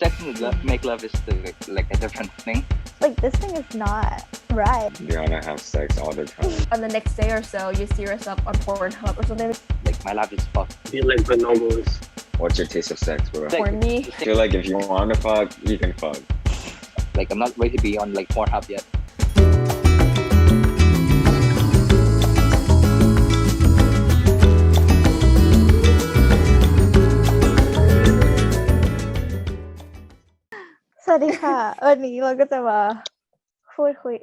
sex and make love is like a different thing. Like this thing is not right. You wanna have sex all the time. On the next day or so, you see yourself on Pornhub or something. Like my life is fucked. Be like bonobos. What's your taste of sex, bro? Like, Horny. I feel like if you wanna fuck, you can fuck. Like I'm not ready to be on like Pornhub yet.สวัสดีค่ะ วันนี้เราก็จะมาพูดคุย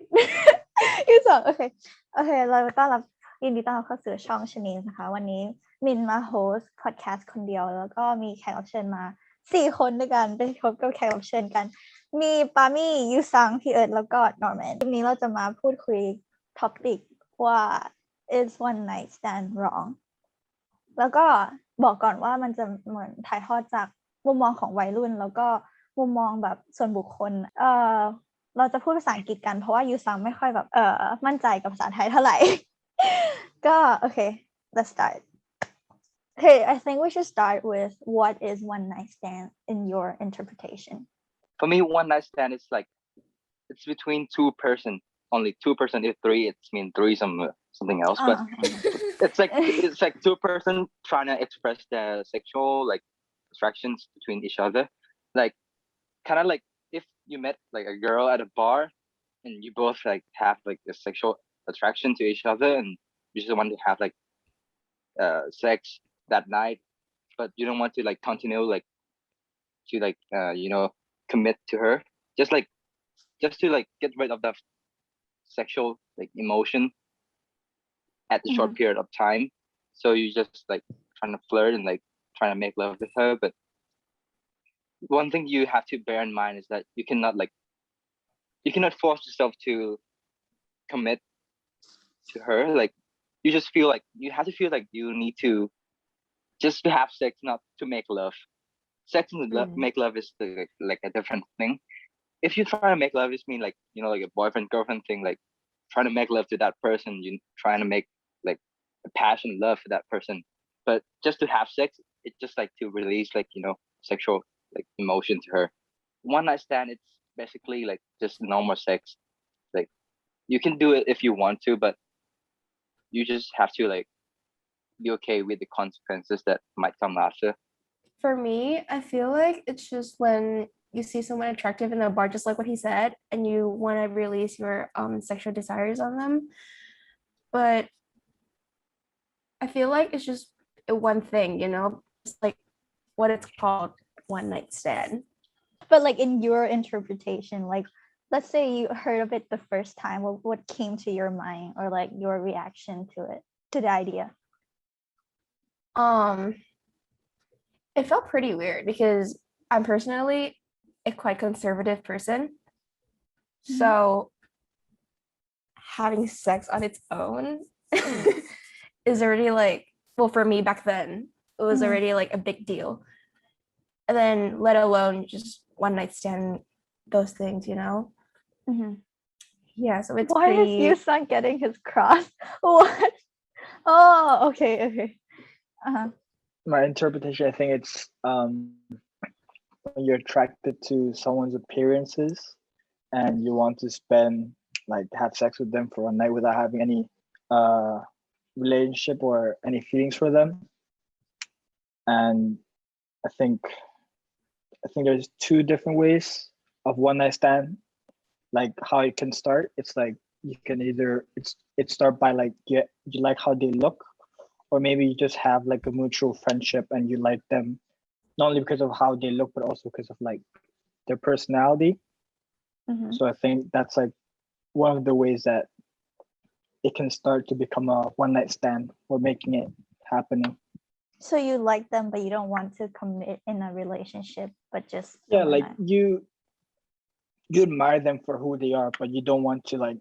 ที่สองโอเคเราต้อนรับยินดีต้อนรับเข้าสู่ช่องchaneesนะคะวันนี้มินมาโฮสต์พอดแคสต์คนเดียวแล้วก็มีแขกรับเชิญมา4คนด้วยกันไปพบกับแขกรับเชิญกันมีปามี่ยูซังพี่เอิร์ธแล้วก็นอร์แมนวันนี้เราจะมาพูดคุยท็อปิกว่า is one night stand wrong แล้วก็บอกก่อนว่ามันจะเหมือนถ่ายทอดจากมุมมองของวัยรุ่นแล้วก็มุมมองแบบส่วนบุคคลเราจะพูดภาษาอังกฤษกันเพราะว่ายูซังไม่ค่อยแบบมั่นใจกับภาษาไทยเท่าไหร่ ก็โอเค let's start hey I think we should start with what is one night stand in your interpretation For me, one night stand is like it's between two person, only 2%. If three, it's mean threesome something else. But it's like two person trying to express their sexual like attractions between each other. Like kind of like if you met like a girl at a bar and you both like have like a sexual attraction to each other and you just want to have like sex that night, but you don't want to like continue like to like commit to her just to like get rid of the sexual like emotion at a short period of time, so you just like trying to flirt and like trying to make love with her. But one thing you have to bear in mind is that you cannot force yourself to commit to her. Like you just feel like you have to feel like you need to just to have sex, not to make love. Sex and make love is like a different thing. If you try to make love, it mean like like a boyfriend girlfriend thing, like trying to make love to that person, you trying to make like a passion love for that person. But just to have sex, it's just like to release like sexual like emotion to her. One night stand, it's basically like just normal sex. Like you can do it if you want to, but you just have to like be okay with the consequences that might come after. For me, I feel like it's just when you see someone attractive in the bar, just like what he said, and you want to release your sexual desires on them. But I feel like it's just one thing, it's like what it's called, one night stand. But like in your interpretation, like let's say you heard of it the first time, what came to your mind or like your reaction to it, to the idea? It felt pretty weird because I'm personally a quite conservative person. So having sex on its own is already like, well, for me back then, it was already like a big deal. And then let alone just one night stand, those things, Yeah, so it's Why pretty... is Yusan getting his cross? What? Oh, okay. My interpretation, I think it's when you're attracted to someone's appearances and you want to have sex with them for a night without having any relationship or any feelings for them. And I think there's two different ways of one night stand, like how it can start. It's like you can either it start by like you like how they look, or maybe you just have like a mutual friendship and you like them not only because of how they look but also because of like their personality. So I think that's like one of the ways that it can start to become a one night stand or making it happening. So you like them but you don't want to commit in a relationship, but just like you admire them for who they are, but you don't want to like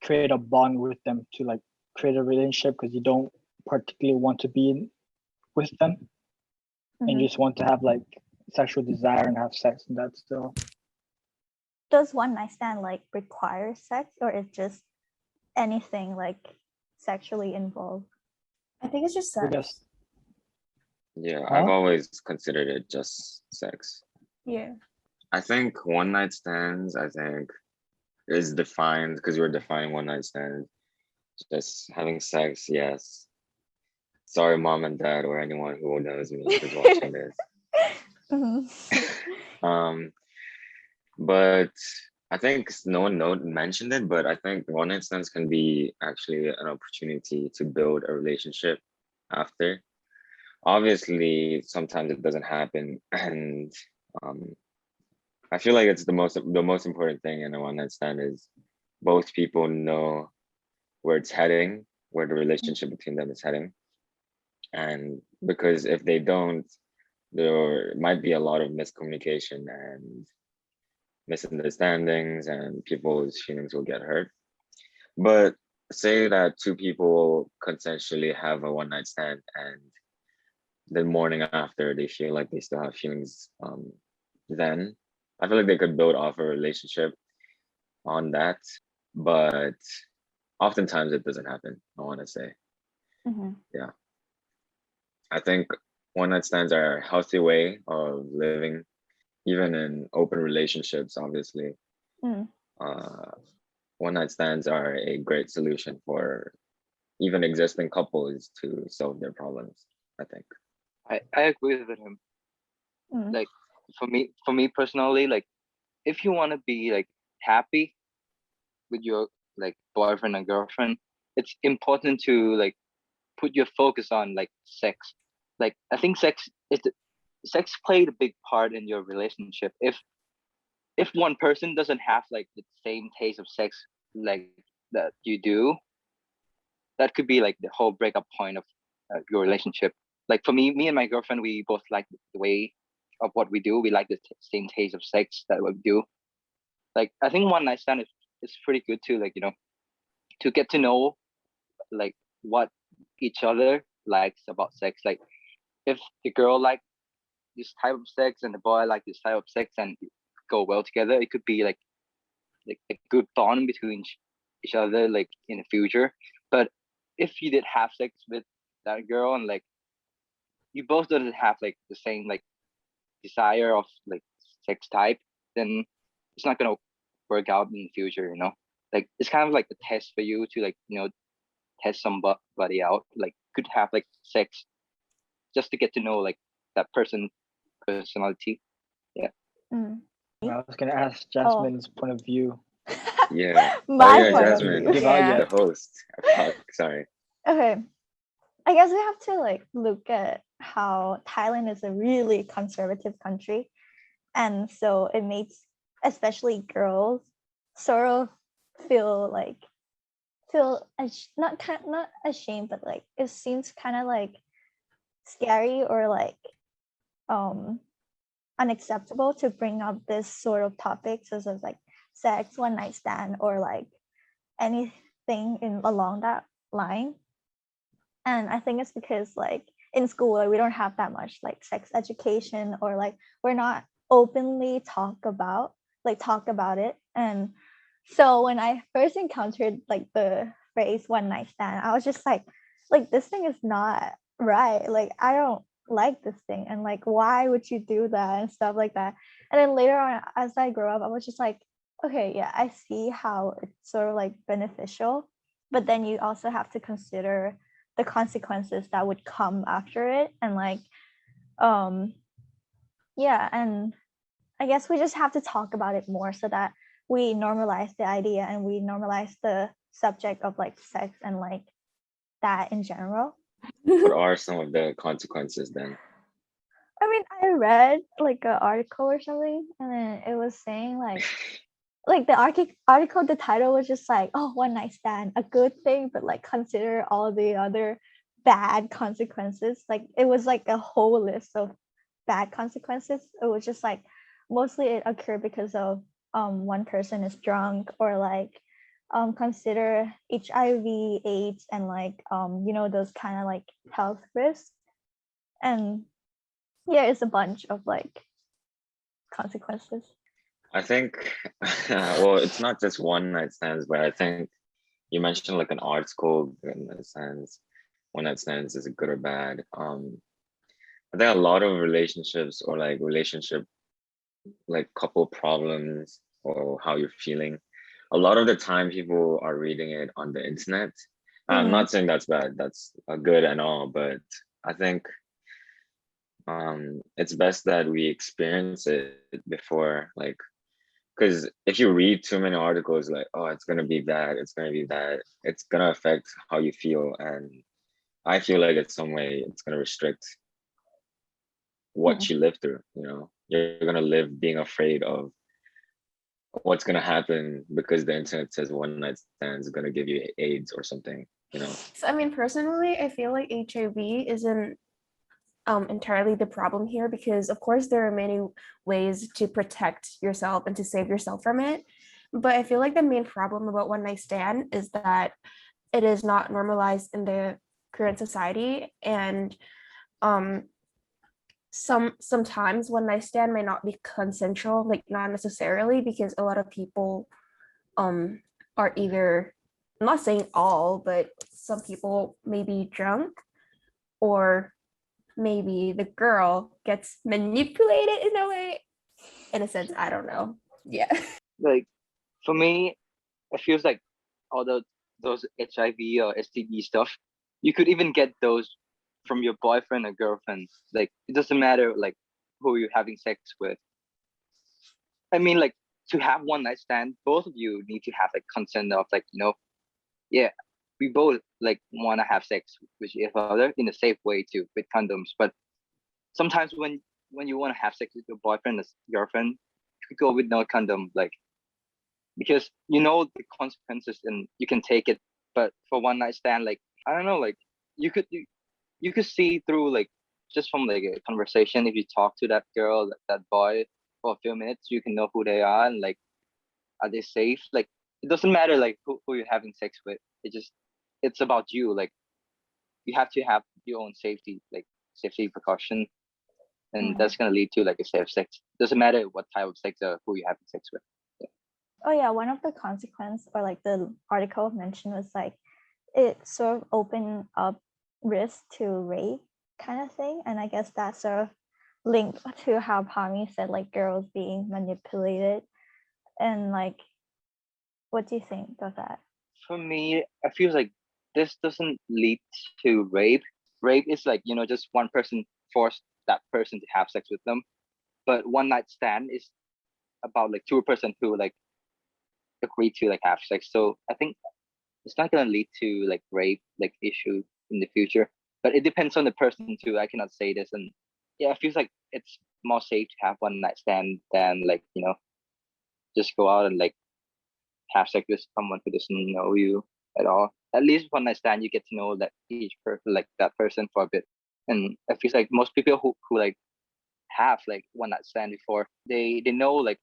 create a bond with them to like create a relationship because you don't particularly want to be with them, and you just want to have like sexual desire and have sex, and that's still. Does one night stand like require sex, or is just anything like sexually involved? I think it's just sex. Yeah, I've always considered it just sex. Yeah. I think one night stands, I think, is defined because we're defining one night stands. Just having sex, yes. Sorry, mom and dad, or anyone who knows me who's watching this. But I think no one mentioned it, but I think one night stands can be actually an opportunity to build a relationship after. Obviously, sometimes it doesn't happen, and I feel like it's the most important thing in a one night stand is both people know where it's heading, where the relationship between them is heading. And because if they don't, there might be a lot of miscommunication and misunderstandings, and people's feelings will get hurt. But say that two people consensually have a one night stand, and the morning after they feel like they still have feelings, then I feel like they could build off a relationship on that. But oftentimes it doesn't happen, I want to say. Yeah. I think one night stands are a healthy way of living, even in open relationships, obviously. One night stands are a great solution for even existing couples to solve their problems, I think. I agree with him. Like for me personally, like if you want to be like happy with your like boyfriend or girlfriend, it's important to like put your focus on like sex. Like I think sex played a big part in your relationship. If one person doesn't have like the same taste of sex like that you do, that could be like the whole breakup point of your relationship. Like for me and my girlfriend, we both like the way of what we do. We like the same taste of sex that we do. Like I think one night stand is pretty good too. Like to get to know like what each other likes about sex. Like if the girl like this type of sex and the boy like this type of sex and go well together, it could be like a good bond between each other like in the future. But if you did have sex with that girl and like you both doesn't have like the same like desire of like sex type, then it's not gonna work out in the future, like it's kind of like a test for you to like test somebody out, like could have like sex just to get to know like that person personality. Yeah. I was gonna ask Jasmine's point of view. Yeah. My point Jasmine, of view. the host. Sorry. Okay. I guess we have to like look at how Thailand is a really conservative country, and so it makes especially girls sort of feel not ashamed, but like it seems kind of like scary or like unacceptable to bring up this sort of topics such as like sex, one night stand, or like anything along that line. And I think it's because like in school we don't have that much like sex education, or like we're not openly talk about it. And so when I first encountered like the phrase one night stand, I was just like this thing is not right, like I don't like this thing, and like why would you do that and stuff like that. And then later on as I grew up, I was just like, okay, yeah, I see how it's sort of like beneficial, but then you also have to consider the consequences that would come after it. And like yeah, and I guess we just have to talk about it more so that we normalize the idea and we normalize the subject of like sex and like that in general. What are some of the consequences then? I mean, I read like an article or something, and then it was saying like the article, the title was just like, oh, one night stand, a good thing, but like consider all the other bad consequences. Like it was like a whole list of bad consequences. It was just like mostly it occurred because of one person is drunk, or like consider HIV, AIDS, and like those kind of like health risks. And yeah, it's a bunch of like consequences. I think well, it's not just one night stands, but I think you mentioned like an art school in a sense. One night stands is it good or bad? I think a lot of relationships or like relationship like couple problems or how you're feeling, a lot of the time people are reading it on the internet. I'm not saying that's bad, that's good and all, but I think it's best that we experience it before, like, because if you read too many articles like, oh, it's gonna be bad, it's gonna affect how you feel, and I feel like in some way it's gonna restrict what you live through. You're gonna live being afraid of what's gonna happen because the internet says one night stand is gonna give you AIDS or something. So I mean, personally, I feel like HIV isn't entirely the problem here, because of course there are many ways to protect yourself and to save yourself from it, but I feel like the main problem about one night stand is that it is not normalized in the current society, and sometimes one night stand may not be consensual, like not necessarily, because a lot of people are either, I'm not saying all, but some people may be drunk, or maybe the girl gets manipulated in a way, in a sense, I don't know. Yeah. Like for me, it feels like all those HIV or STD stuff, you could even get those from your boyfriend or girlfriend. Like it doesn't matter like who you're having sex with. I mean, like to have one night stand, both of you need to have like consent of like, yeah, we both like want to have sex with each other in a safe way too, with condoms. But sometimes when you want to have sex with your boyfriend or girlfriend, you could go with no condom, like because the consequences and you can take it. But for one night stand, like I don't know, like you could see through like just from like a conversation, if you talk to that girl, that boy for a few minutes, you can know who they are and like are they safe. Like it doesn't matter like who you're having sex with. It's about you. Like you have to have your own safety, like safety precaution, and that's gonna lead to like a safe sex. Doesn't matter what type of sex or who you're having sex with. Oh yeah, one of the consequence, or like the article mentioned, was like it sort of opened up risk to rape kind of thing, and I guess that's sort of linked to how Pami said like girls being manipulated, and like what do you think of that? For me, I feel like this doesn't lead to rape. Rape is like just one person forced that person to have sex with them, but one night stand is about like two person who like agree to like have sex. So I think it's not gonna lead to like rape like issue in the future, but it depends on the person too. I cannot say this, and yeah, it feels like it's more safe to have one night stand than like just go out and like have sex with someone who doesn't know you at all. At least one night stand, you get to know that each person, like that person for a bit. And I feel like most people who like have like one night stand before, they know like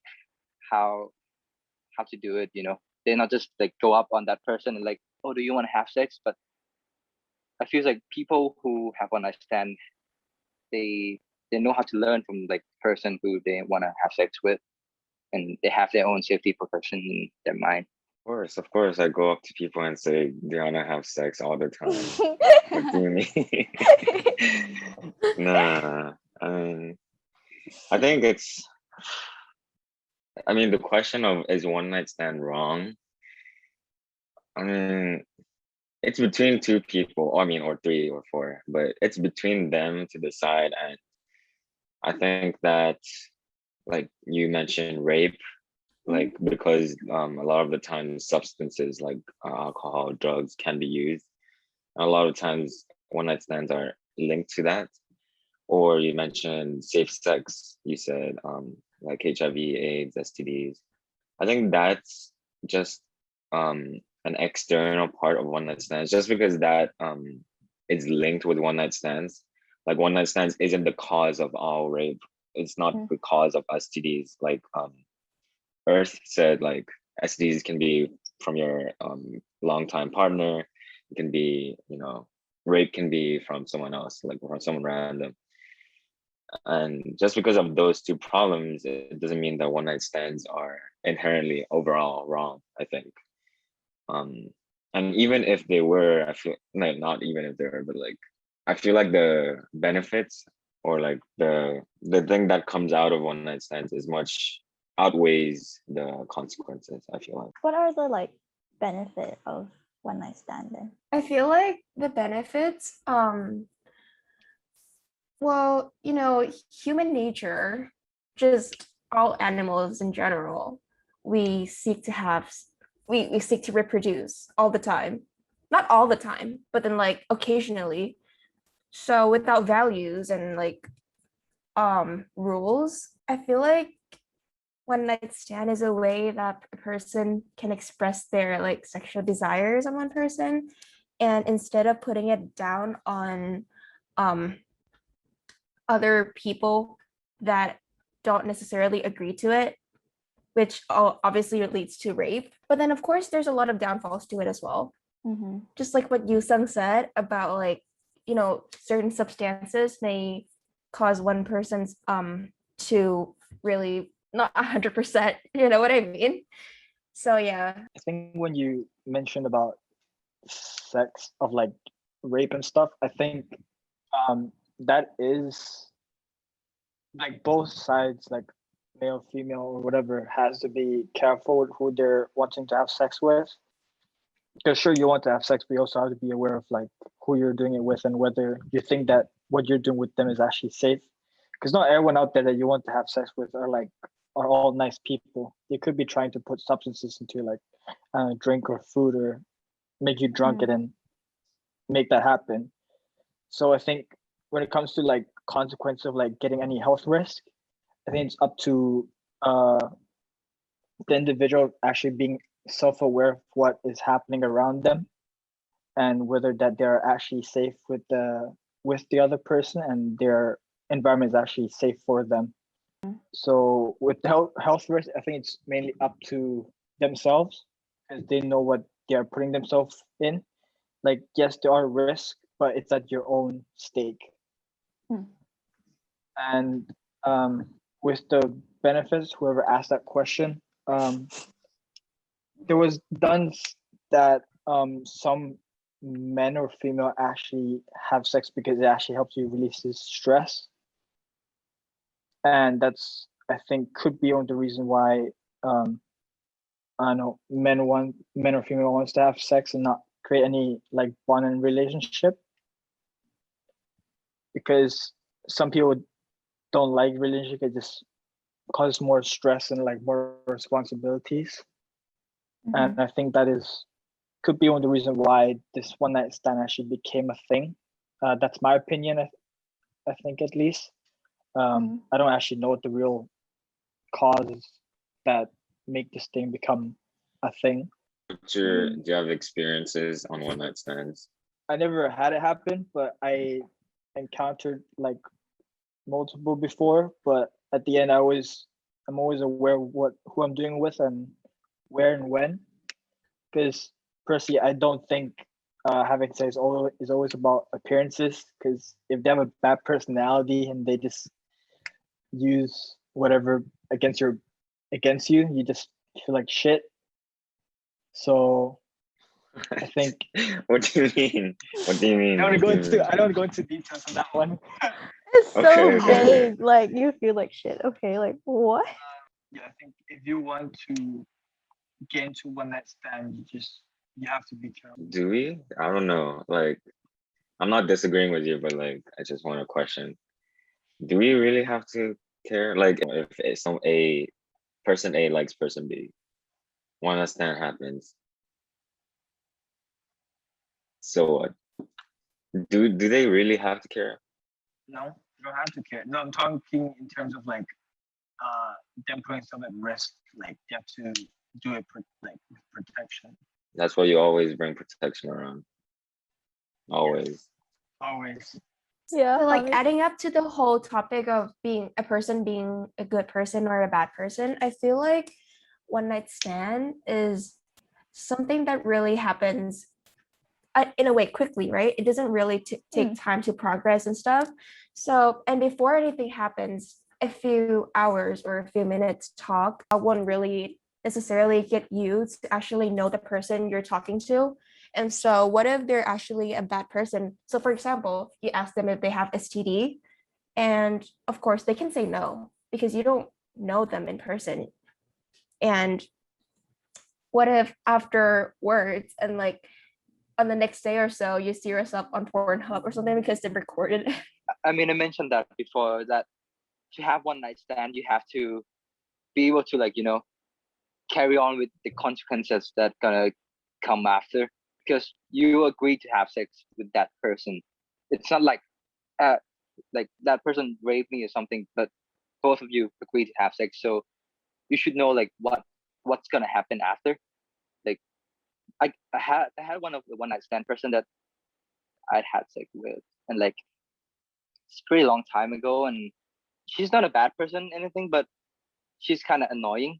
how to do it. They not just like go up on that person and like, oh, do you want to have sex? But I feel like people who have one night stand, they know how to learn from like person who they want to have sex with, and they have their own safety precaution in their mind. Of course, I go up to people and say, do you want to have sex all the time? What do you mean? Nah, I think the question of is one night stand wrong? It's between two people, or three or four, but it's between them to decide. And I think that, like you mentioned, rape, like because a lot of the times substances like alcohol, drugs can be used. And a lot of times one night stands are linked to that. Or you mentioned safe sex, you said like HIV, AIDS, STDs. I think that's just an external part of one night stands, just because that is linked with one night stands. Like one night stands isn't the cause of all rape. It's not the cause of STDs. Like Earth said, like STDs can be from your longtime partner. It can be, rape can be from someone else, like from someone random. And just because of those two problems, it doesn't mean that one night stands are inherently overall wrong, I think. And even if they were, I feel like not even if they were, but like I feel like the benefits or like the thing that comes out of one night stands is much outweighs the consequences, I feel like. What are the like benefit of one night stand then? I feel like the benefits, well, human nature, just all animals in general, we seek to reproduce all the time. Not all the time, but then like occasionally. So without values and like rules, I feel like one night stand is a way that a person can express their like sexual desires on one person, and instead of putting it down on other people that don't necessarily agree to it, which obviously leads to rape. But then of course there's a lot of downfalls to it as well. Just like what Yu-sung said about like, certain substances may cause one person's to really not 100%, you know what I mean? So yeah. I think when you mentioned about sex of like rape and stuff, I think that is like both sides, like male, female, or whatever, has to be careful with who they're wanting to have sex with. Because sure, you want to have sex, but you also have to be aware of like who you're doing it with and whether you think that what you're doing with them is actually safe. Because not everyone out there that you want to have sex with are all nice people. They could be trying to put substances into like drink or food or make you drunk and then make that happen. So I think when it comes to like consequence of like getting any health risk, I think it's up to the individual actually being self-aware of what is happening around them and whether that they're actually safe with the other person and their environment is actually safe for them. So with health risk, I think it's mainly up to themselves because they know what they are putting themselves in. Like, yes, there are risks, but it's at your own stake. And with the benefits, whoever asked that question, there was done that some men or female actually have sex because it actually helps you release this stress. And that's, I think, could be on the reason why I don't know, men or female wants to have sex and not create any like bond and relationship. Because some people don't like relationship, it just causes more stress and like more responsibilities. And I think that could be one of the reasons why this one night stand actually became a thing. That's my opinion, I think at least. I don't actually know what the real causes that make this thing become a thing. Do you have experiences on one night stands? I never had it happen, but I encountered like multiple before. But at the end, I'm always aware of who I'm doing with and where and when. Because personally, I don't think having sex is always about appearances. Because if they have a bad personality and they just use whatever against you, you just feel like shit. So I think. What do you mean? What do you mean? I don't go into details on that one. It's so Okay. vague. Like you feel like shit. Okay, like what? Yeah, I think if you want to get into one night stand, you have to be careful. Do we? I don't know. Like, I'm not disagreeing with you, but like, I just want to question: do we really have to care? Like, if a person A likes person B, one night stand happens. So what? Do they really have to care? No, you don't have to care. No, I'm talking in terms of like them putting some at risk. Like you have to do it with protection. That's why you always bring protection around. Always. Yeah. So like adding up to the whole topic of being a person being a good person or a bad person, I feel like one night stand is something that really happens in a way quickly, right? It doesn't really take time to progress and stuff. So, and before anything happens, a few hours or a few minutes talk won't really necessarily get you to actually know the person you're talking to. And so what if they're actually a bad person? So for example, you ask them if they have STD and of course they can say no because you don't know them in person. And what if afterwards and like on the next day or so you see yourself on Pornhub or something because they recorded it? I mean, I mentioned that before, that to have one night stand, you have to be able to, like, carry on with the consequences that gonna come after, because you agree to have sex with that person. It's not like that person raped me or something, but both of you agree to have sex, so you should know like what's gonna happen after. Like I had one of the one night stand person that I'd had sex with, and like it's a pretty long time ago, and she's not a bad person anything, but she's kind of annoying,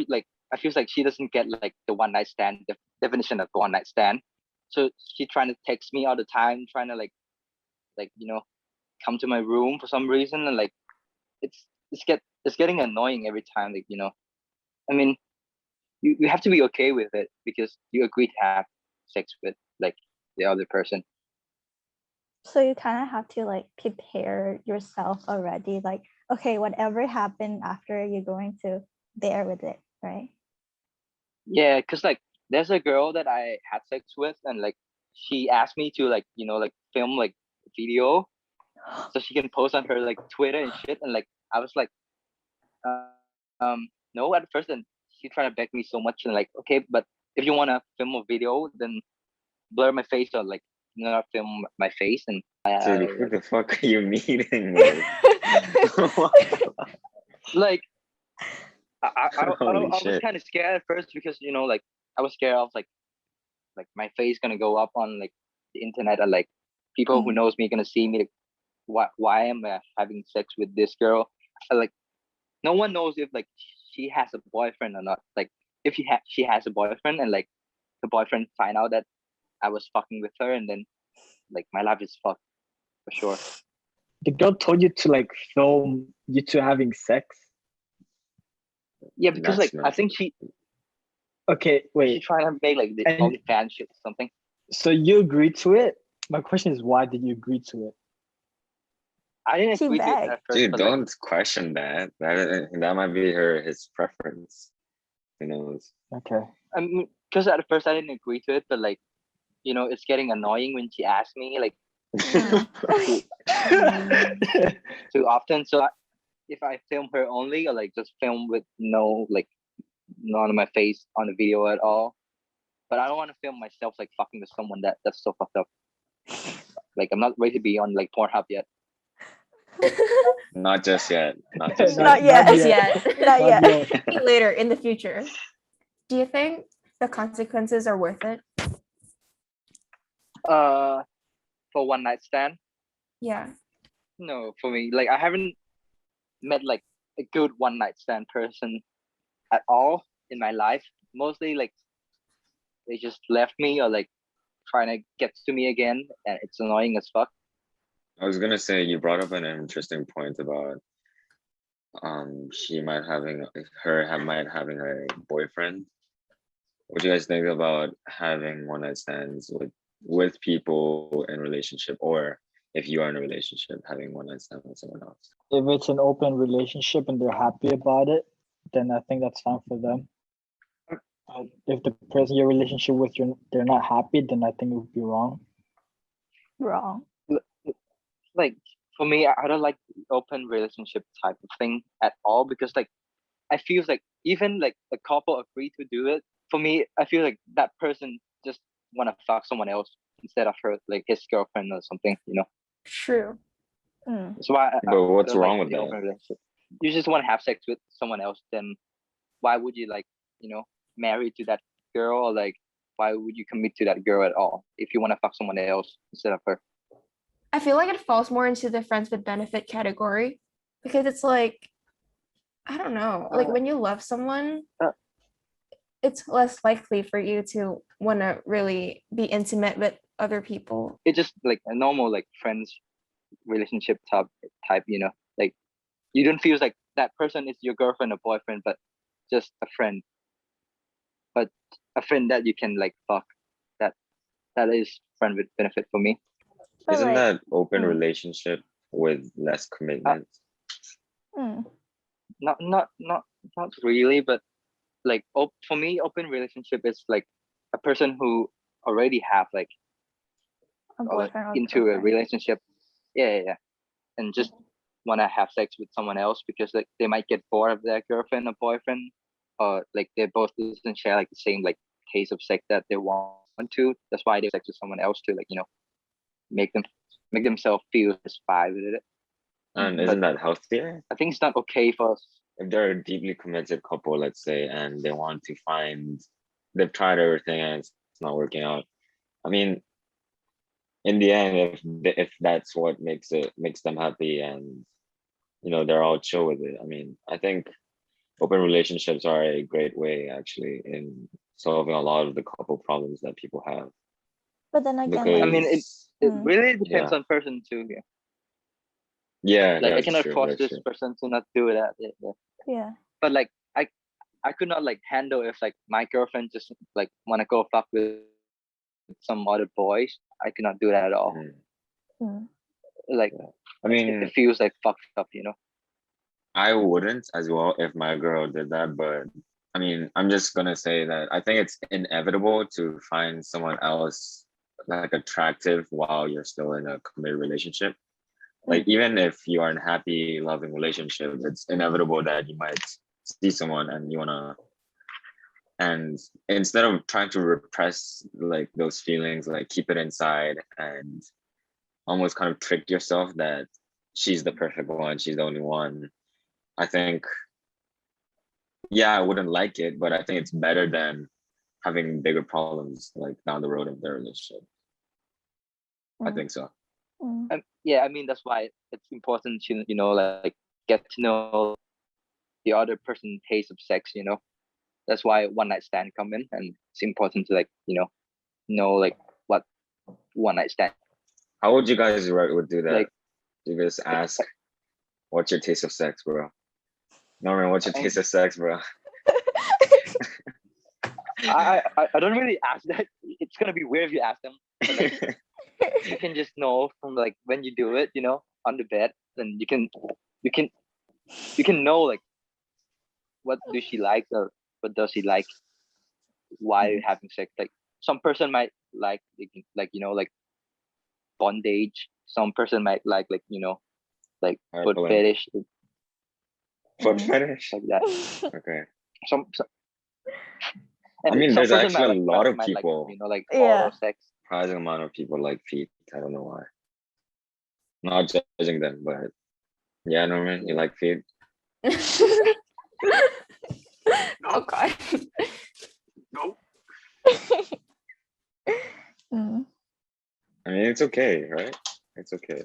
like I feel like she doesn't get like the one night stand definition of one night stand. So she trying to text me all the time, trying to like come to my room for some reason, and like it's getting annoying every time. Like I mean, you have to be okay with it because you agree to have sex with like the other person. So you kind of have to like prepare yourself already, like, okay, whatever happened after, you're going to bear with it, right? Yeah, because like there's a girl that I had sex with, and like she asked me to like like film like video so she can post on her like Twitter and shit, and like I was like no at first, and she tried to beg me so much, and like, okay, but if you want to film a video, then blur my face or like not film my face. And Dude, who the fuck are you meeting with? Like I Holy was shit. kind of scared at first because like I was scared of like my face gonna go up on like the internet, or like people who knows me gonna see me like, why am I having sex with this girl? Like no one knows if like she has a boyfriend or not. Like if she has a boyfriend, and like the boyfriend find out that I was fucking with her, and then like my life is fucked for sure. The girl told you to like film you two having sex. Yeah, because That's like I think she Okay, wait. trying to make like the And- OnlyFans shit or something. So you agreed to it? My question is, why did you agree to it? I didn't She agree to it begged. at first, Dude, but like, don't question that. That might be his preference. Who knows? Okay. I mean, because at first I didn't agree to it, but like it's getting annoying when she asks me like too often. So if I film her only, or like just film with no like none of my face on the video at all, but I don't want to film myself like fucking with someone that's so fucked up. Like I'm not ready to be on like Pornhub yet. Not just yet. Not just Not yet. yet. Yet. Not yet. Maybe later in the future. Do you think the consequences are worth it? For one night stand, Yeah. no, for me, like I haven't met like a good one night stand person at all in my life. Mostly like they just left me, or like trying to get to me again, and it's annoying as fuck. I was gonna say, you brought up an interesting point about she might having a boyfriend. What do you guys think about having one night stands with people in relationship, or if you are in a relationship, having one night stand with someone else? If it's an open relationship and they're happy about it, then I think that's fine for them. If the person you're in a relationship with, they're not happy, then I think it would be wrong. Wrong. Like for me, I don't like the open relationship type of thing at all, because like I feel like even like a couple agree to do it, for me I feel like that person just want to fuck someone else instead of her, like his girlfriend or something. True. That's why But what's don't wrong like with the that? open relationship. You just want to have sex with someone else, then why would you like marry to that girl, or like why would you commit to that girl at all if you want to fuck someone else instead of her? I feel like it falls more into the friends with benefit category, because it's like, I don't know, like when you love someone, it's less likely for you to want to really be intimate with other people. It's just like a normal like friends relationship type, like you don't feel like that person is your girlfriend or boyfriend, but just a friend, but a friend that you can like fuck. That is friend with benefit for me. But Isn't like, that open relationship with less commitment? Not really, but like for me, open relationship is like a person who already have like A boyfriend or into a girlfriend. relationship, yeah, and just want to have sex with someone else because like they might get bored of their girlfriend or boyfriend, or like they both doesn't share like the same like taste of sex that they want to. That's why they have sex with someone else to like make themselves feel satisfied with it. And isn't that healthier? I think it's not okay for us. If they're a deeply committed couple, let's say, and they want to they've tried everything and it's not working out. I mean, in the end, if that's what makes them happy and they're all chill with it. I mean, I think open relationships are a great way actually in solving a lot of the couple problems that people have. But then again, Because- I mean, it really depends Yeah. on person too. Yeah, Like I that's cannot true, force that's this true. person to not do that. yeah. But like I could not like handle if like my girlfriend just like want to go fuck with some other boys. I could not do that at all. Like I mean, it feels like fucked up, I wouldn't as well if my girl did that, but I mean, I'm just gonna say that I think it's inevitable to find someone else like attractive while you're still in a committed relationship. Like even if you are in a happy, loving relationship, it's inevitable that you might see someone and and instead of trying to repress like those feelings, like keep it inside and almost kind of trick yourself that she's the perfect one, she's the only one. I think, I wouldn't like it, but I think it's better than having bigger problems like down the road of their relationship. I think so. Yeah, I mean that's why it's important to like get to know the other person's taste of sex. That's why one night stand come in, and it's important to like know like what one night stand. How would you guys would do that? Like, you just ask, "What's your taste of sex, bro?" Norman, what's your taste of sex, bro? I don't really ask that. It's gonna be weird if you ask them. But, like, you can just know from like when you do it, on the bed, then you can know like what do she like or what does she like while you're having sex. Like some person might like like bondage. Some person might like like foot fetish. Foot fetish? Like that. Okay. Some I mean, some there's person actually a lot of might people. like Yeah. oral sex. Surprising amount of people like feet. I don't know why. Not judging them, but yeah, Norman, you like feet? Oh god. No. I mean, it's okay, right? It's okay.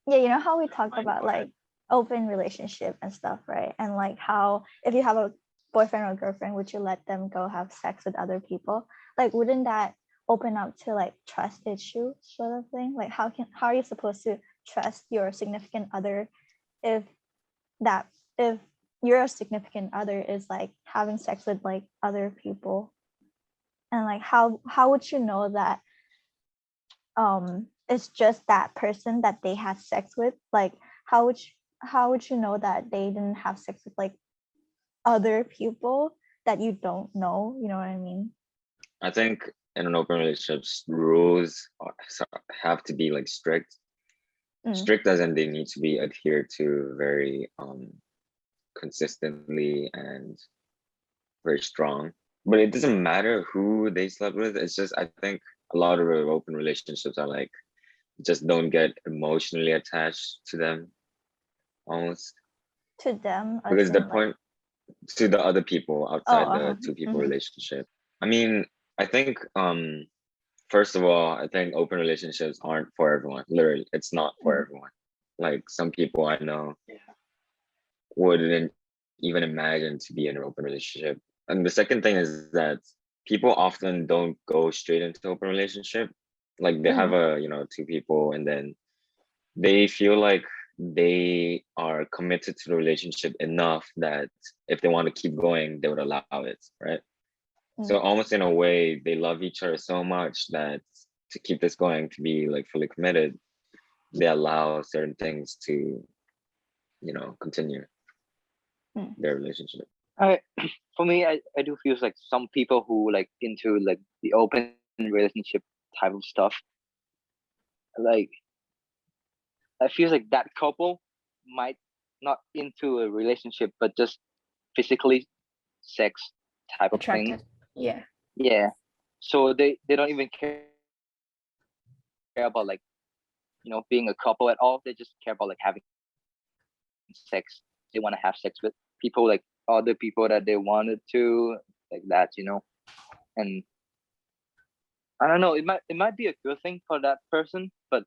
Yeah, how we talk Fine, about go ahead. like open relationship and stuff, right? And like how if you have a boyfriend or girlfriend, would you let them go have sex with other people? Like, wouldn't that open up to like trust issue sort of thing? Like how are you supposed to trust your significant other if your significant other is like having sex with like other people? And like how would you know that it's just that person that they had sex with? Like how would you know that they didn't have sex with like other people that you don't know? You know what I mean? I think in an open relationship, rules have to be like strict. Strict as in they need to be adhered to very consistently and very strong. But it doesn't matter who they slept with. It's just I think a lot of open relationships are like just don't get emotionally attached to them almost. To them? as Because the in, like- point to the other people outside the two people Mhm. relationship. I mean, I think first of all, I think open relationships aren't for everyone. Literally, it's not for everyone. Like some people I know wouldn't even imagine to be in an open relationship. And the second thing is that people often don't go straight into open relationship. Like they have two people and then they feel like they are committed to the relationship enough that if they want to keep going, they would allow it, right? So almost in a way, they love each other so much that to keep this going, to be like fully committed, they allow certain things to, continue their relationship. For me, I do feel like some people who like into like the open relationship type of stuff, like I feel like that couple might not into a relationship, but just physically sex type of thing. Attracted. Yeah. Yeah. So they don't even care about like, being a couple at all. They just care about like having sex. They want to have sex with people, like other people that they wanted to, like that, and I don't know, it might be a good thing for that person, but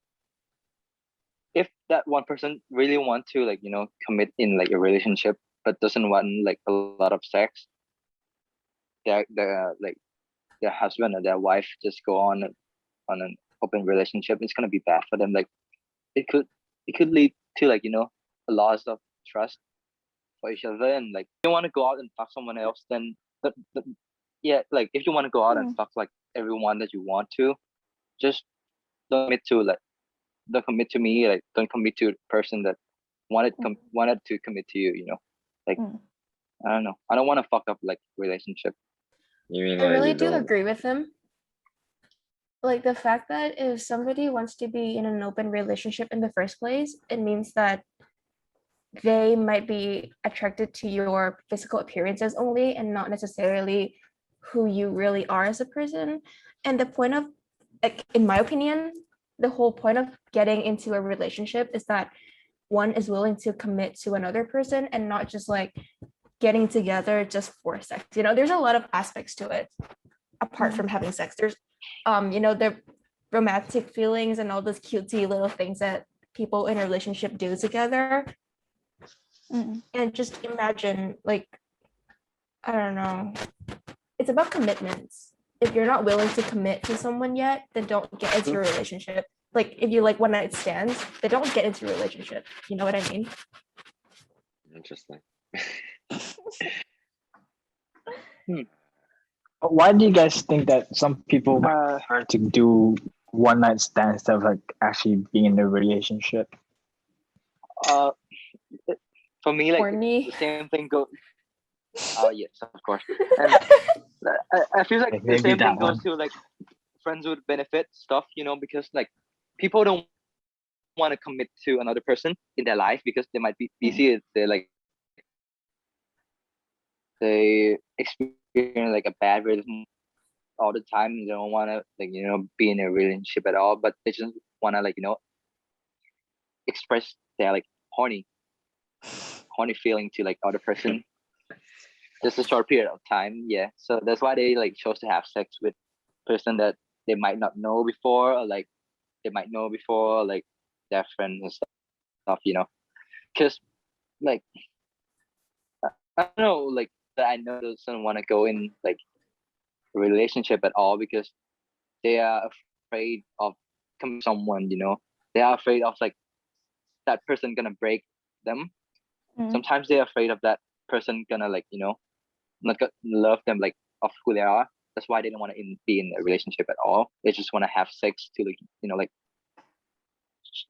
if that one person really want to like, commit in like a relationship but doesn't want like a lot of sex, their like their husband or their wife just go on an open relationship, it's gonna be bad for them. Like it could lead to like, a loss of trust for each other, and like if you want to go out and fuck someone else, then yeah, like if you want to go out and fuck like everyone that you want to, just don't commit to me, like don't commit to the person that wanted to commit to you, like I don't know, I don't want to fuck up like relationship. You mean I like really you do don't? agree with him. Like the fact that if somebody wants to be in an open relationship in the first place, it means that they might be attracted to your physical appearances only and not necessarily who you really are as a person. And the point of, like, in my opinion, the whole point of getting into a relationship is that one is willing to commit to another person and not just like getting together just for sex. There's a lot of aspects to it apart from having sex. There's the romantic feelings and all those cutesy little things that people in a relationship do together. And just imagine, like, I don't know, it's about commitments. If you're not willing to commit to someone yet, then don't get into a relationship. Like if you like one night stands, then don't get into a relationship. You know what I mean? Interesting. Why do you guys think that some people prefer to do one night stands instead of like actually being in a relationship? For me, like Horny. the same thing goes. Yes, of course. And I feel like the Maybe same thing that goes one. to like friends with benefit stuff, because like people don't want to commit to another person in their life because they might be busy. They experience like a bad relationship all the time. They don't want to like, be in a relationship at all, but they just want to like, express their like horny feeling to like other person just a short period of time. Yeah, so that's why they like chose to have sex with person that they might not know before, or like they might know before, like their friends and stuff, because like I don't know, like that I know doesn't want to go in like a relationship at all because they are afraid of someone, they are afraid of like that person gonna break them. Sometimes they're afraid of that person gonna like, not gonna love them like of who they are. That's why they don't want to be in a relationship at all. They just want to have sex to like, like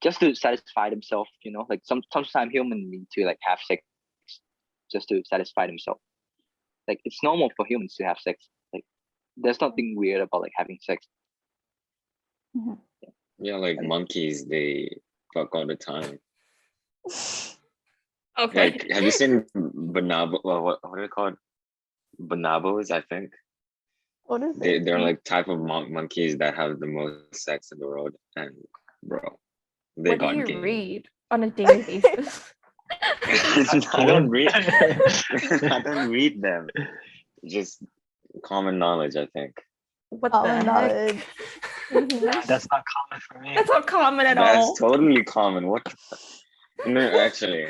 just to satisfy themselves, like sometimes human need to like have sex just to satisfy themselves. Like it's normal for humans to have sex. Like there's nothing weird about like having sex. Yeah, like monkeys, they fuck all the time. Okay. Like, have you seen bonobo? What are they called? Bonobos, I think. What is it? They're like type of monkeys that have the most sex in the world, and bro, they What do got you game. read on a daily basis? I don't read. I don't read them. Just common knowledge, I think. What the Common heck? knowledge. That's not common for me. That's not common at That's all. totally common. What? No, actually,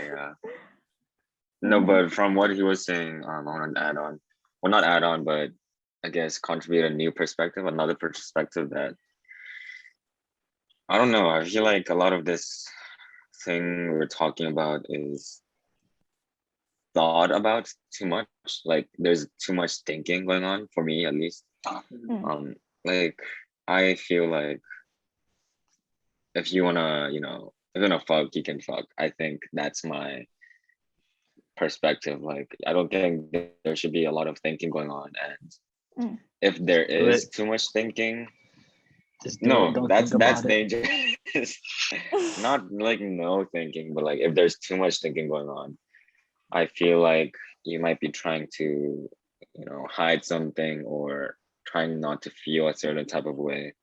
no. But from what he was saying, I want to add on. Well, not add on, but I guess contribute a new perspective, another perspective that I don't know. I feel like a lot of this thing we're talking about is thought about too much. Like there's too much thinking going on for me, at least. Like I feel like if you wanna, you're gonna fuck, you can fuck. I think that's my perspective. Like, I don't think there should be a lot of thinking going on, and if there is too much thinking, Just don't that's think about it. dangerous. Not like no thinking, but like if there's too much thinking going on, I feel like you might be trying to, hide something or trying not to feel a certain type of way.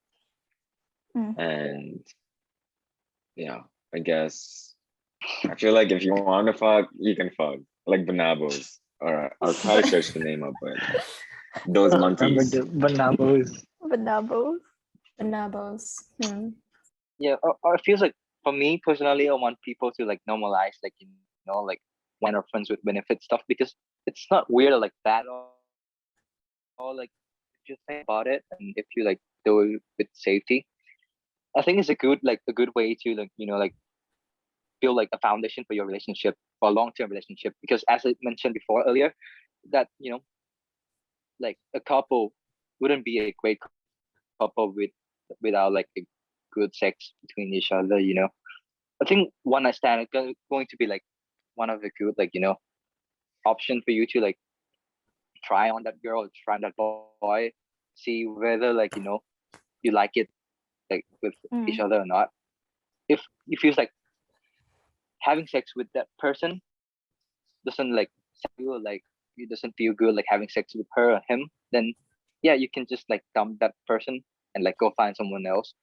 And yeah, I guess I feel like if you want to fuck, you can fuck. Like bonobos. Or I'll try to search the name up, but those Remember monkeys. the bonobos? Bonobos. Yeah, or it feels like for me personally, I want people to like normalize like like one or friends with benefit stuff, because it's not weird or like bad or like if you think about it and if you like do it with safety, I think it's a good way to like like build like a foundation for your relationship, for a long-term relationship. Because as I mentioned before earlier, that like a couple wouldn't be a great couple without like a good sex between each other. I think one night stand is going to be like one of the good option for you to like try on that girl, try on that boy, see whether like you like it like with each other or not. If you feel like having sex with that person doesn't like feel like it doesn't feel good like having sex with her or him, then yeah, you can just like dump that person and like go find someone else.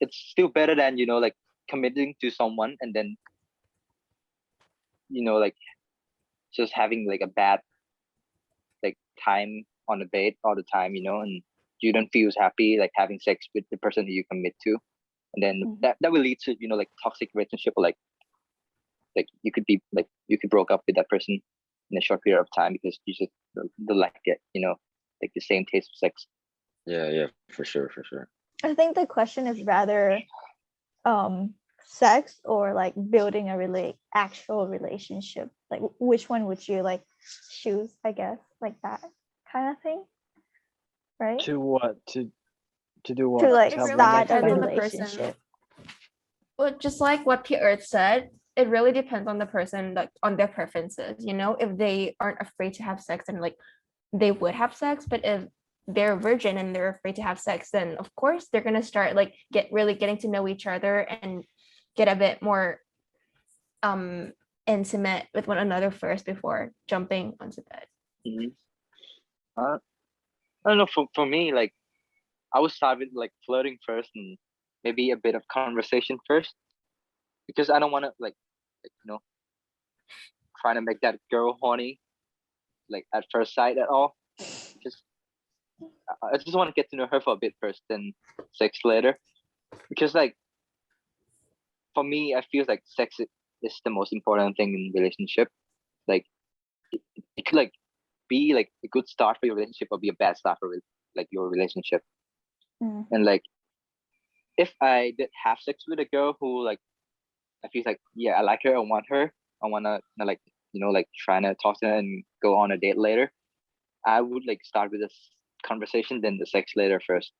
It's still better than like committing to someone and then like just having like a bad like time on a date all the time, and you don't feel happy like having sex with the person that you commit to, and then that will lead to like toxic relationship, or like you could be like you could broke up with that person in a short period of time because you just don't like it, like the same taste of sex. Yeah, for sure. I think the question is rather sex or like building a actual relationship, like which one would you like choose, I guess, like that kind of thing, right? To what? To do what? To like It really start a depends on the relationship. person. Well, just like what P. Earth said, it really depends on the person, like on their preferences. If they aren't afraid to have sex, then like they would have sex. But if they're a virgin and they're afraid to have sex, then of course they're gonna start like getting to know each other and get a bit more intimate with one another first before jumping onto bed. I don't know. For me, like I would start with like flirting first and maybe a bit of conversation first, because I don't want to like trying to make that girl horny like at first sight at all. Just I just want to get to know her for a bit first, then sex later. Because like for me, I feel like sex is the most important thing in relationship. Like it could like be like a good start for your relationship or be a bad start for like your relationship. And like if I did have sex with a girl who like I feel like I like her, I want her, I wanna like like trying to talk to her and go on a date later, I would like start with this conversation, then the sex later first.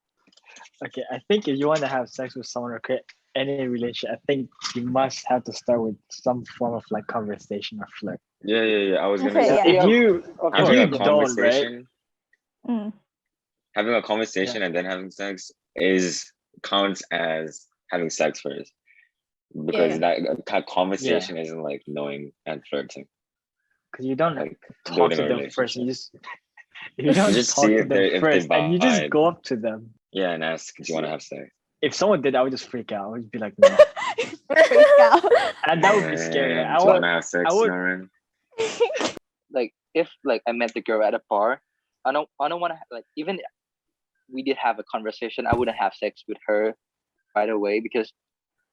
Okay, I think if you want to have sex with someone or create any relationship, I think you must have to start with some form of like conversation or flirt. Yeah. I was gonna Okay, say yeah. If you having a don't, conversation, right? having a conversation and then having sex counts as having sex first, because that conversation isn't like knowing and flirting. Because you don't like talk to them first. You don't just talk see to if them they first, and you just vibe. go up to them. Yeah, and ask, do you want to have sex? If someone did, I would just freak out. I would be like, no. Freak out. And that would be scary. Do you want to have sex, Norman? Like if like I met the girl at a bar, I don't want to like, even we did have a conversation, I wouldn't have sex with her right away, because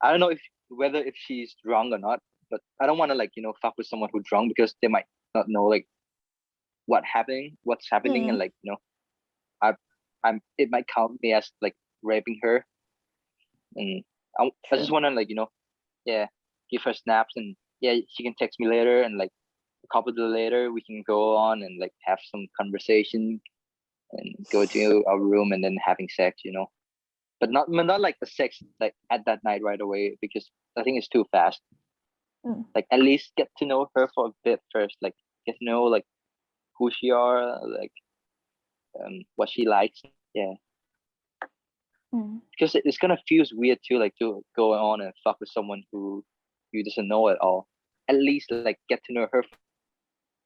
I don't know whether she's drunk or not, but I don't want to like fuck with someone who's drunk, because they might not know like what's happening, and like it might count me as like raping her, and I just want to like give her snaps, and she can text me later, and like a couple of days later we can go on and like have some conversation and go to our room and then having sex, but not like the sex like at that night right away, because I think it's too fast. Like at least get to know her for a bit first. Like get to know like who she are, like what she likes. Yeah. Because it's gonna feel weird too, like to go on and fuck with someone who you doesn't know at all. At least like get to know her,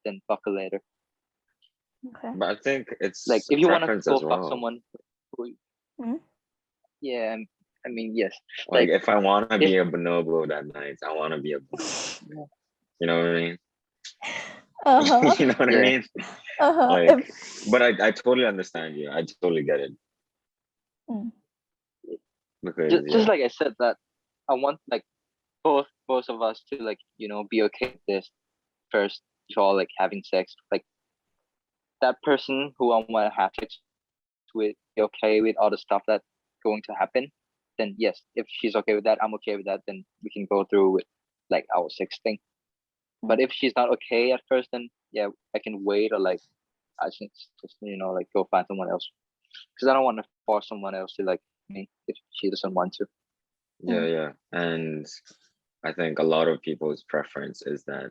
then fuck her later. Okay. But I think it's Like if you want to preference go as fuck well. someone who, yeah, I mean yes. Like if I want to be a bonobo that night, I want to be a bonobo. You know what I mean? You know what I mean? Like, but I totally understand you. I totally get it. Because just like I said, that I want like both of us to like, you know, be okay with this first before like having sex. Like that person who I want to have sex with, be okay with all the stuff that's going to happen, then yes, if she's okay with that, I'm okay with that, then we can go through with like our sex thing. But if she's not okay at first, then yeah, I can wait, or like I just you know, like go find someone else, because I don't want to force someone else to like me if she doesn't want to. Yeah. And I think a lot of people's preference is that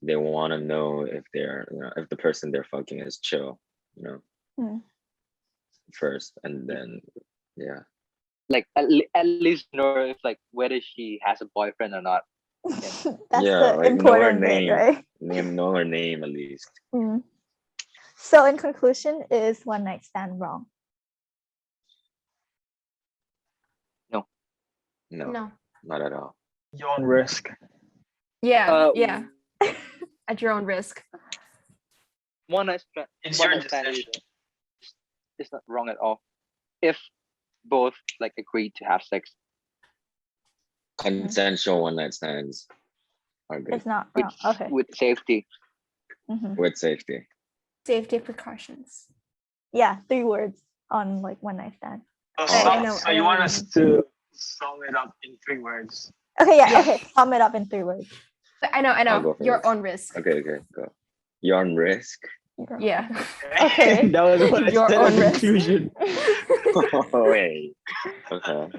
they want to know if they're, you know, if the person they're fucking is chill, you know, first, and then like at least know if like whether she has a boyfriend or not. That's yeah, the like important bit, right? Know her name at least. So in conclusion, is one night stand wrong? No, not at all. Your own risk. Yeah. At your own risk. One night It's one your night stand decision. is not wrong at all if both like agree to have sex. Consensual one night stands are good. It's not wrong. Okay. With safety. With safety. Safety precautions. Yeah, 3 words on like one night stand. So you want us to sum it up in 3 words? Okay, yeah. Okay, sum it up in 3 words. I I'll know. go Your first. own risk. Okay, go. You're on risk. Yeah. Okay. That was what I Your said own in risk. conclusion. Wait. Okay.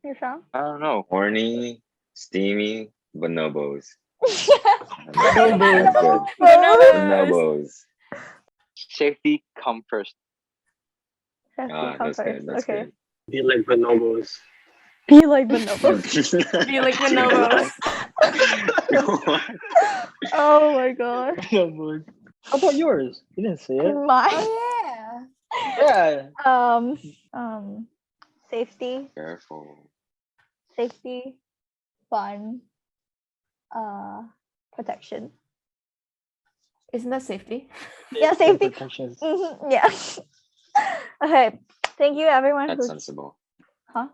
You found? I don't know. Horny, steamy, bonobos. Bonobos. That's good. Bonobos. Safety come first. That's good. That's Okay. good. Be like bonobos. Be like bonobos. Be like bonobos. Oh my god. Bonobos. How about yours? You didn't say it. Mine. Yeah. Safety, Careful. fun, protection. Isn't that safety? Yeah, safety. Protections. Yeah. Okay. Thank you, everyone. That's sensible. Huh?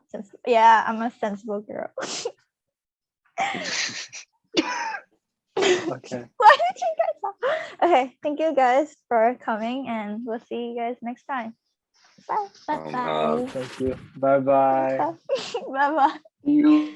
Yeah, I'm a sensible girl. Okay. Why did you guys laugh? Okay, thank you guys for coming, and we'll see you guys next time. Bye. Bye. Thank you. Bye-bye. Bye bye. You